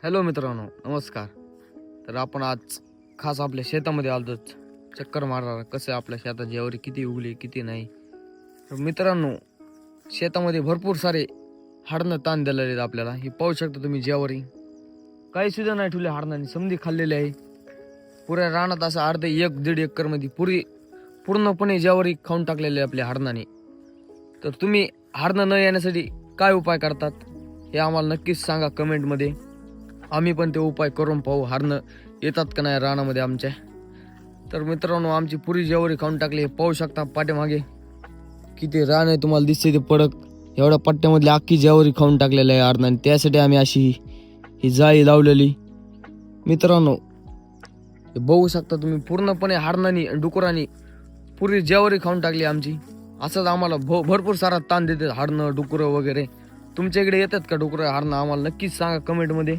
Hello मित्रांनो, नमस्कार. तर आपण आज खास आपल्या शेतामध्ये आलो, चक्कर मारणार कसं आपल्या शेतात ज्वारी किती उगली किती नाही. तर मित्रांनो, शेतामध्ये भरपूर सारे हाडनं ताण दिलेले आहेत आपल्याला. हे पाहू शकता तुम्ही, ज्वारी काही सुद्धा नाही ठेवले, हाडनाने समधी खाल्लेले आहे. पुऱ्या रानात असं अर्धे 1-1.5 एकर मध्ये पूर्णपणे ज्वारी खाऊन टाकलेले आहे आपल्या हाडनाने. तर तुम्ही हाडनं न येण्यासाठी काय उपाय करतात हे आम्हाला नक्कीच सांगा कमेंटमध्ये. आम्ही पण ते उपाय करून पाहू, हारणं येतात का नाही रानामध्ये आमच्या. तर मित्रांनो, आमची पुरी ज्वारी खाऊन टाकली. हे पाहू शकता पाठीमागे किती रान आहे, तुम्हाला दिसते ते पडक. एवढ्या पट्ट्यामधली अख्खी ज्वारी खाऊन टाकलेलं आहे हरणाने. त्यासाठी आम्ही अशी ही जाळी लावलेली. मित्रांनो, हे बघू शकता तुम्ही, पूर्णपणे हरणाने डुकरांनी पुरी ज्वारी खाऊन टाकली आमची. असंच आम्हाला भरपूर सारा ताण देतात हरणं डुकरं वगैरे. तुमच्या इकडे येतात का डुकरं हरणं? आम्हाला नक्कीच सांगा कमेंटमध्ये.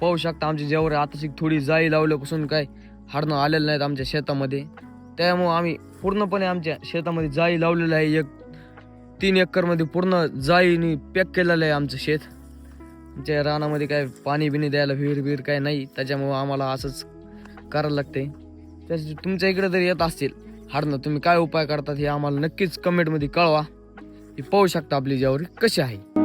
पाहू शकता आमची ज्वारी आताची थोडी जाळी लावल्यापासून काय हाडणं आलेलं नाहीत आमच्या शेतामध्ये. त्यामुळे आम्ही पूर्णपणे आमच्या शेतामध्ये जाळी लावलेलं आहे. 3 एकर मध्ये पूर्ण जाळीने पॅक केलेलं आहे आमचं शेत. आमच्या रानामध्ये काय पाणी बिणी द्यायला विहीर काय नाही, त्याच्यामुळे आम्हाला असंच करायला लागते. त्यासाठी तुमच्या इकडे जर येत असतील हाडणं, तुम्ही काय उपाय करतात हे आम्हाला नक्कीच कमेंटमध्ये कळवा. हे पाहू शकता आपली ज्वारी कशी आहे.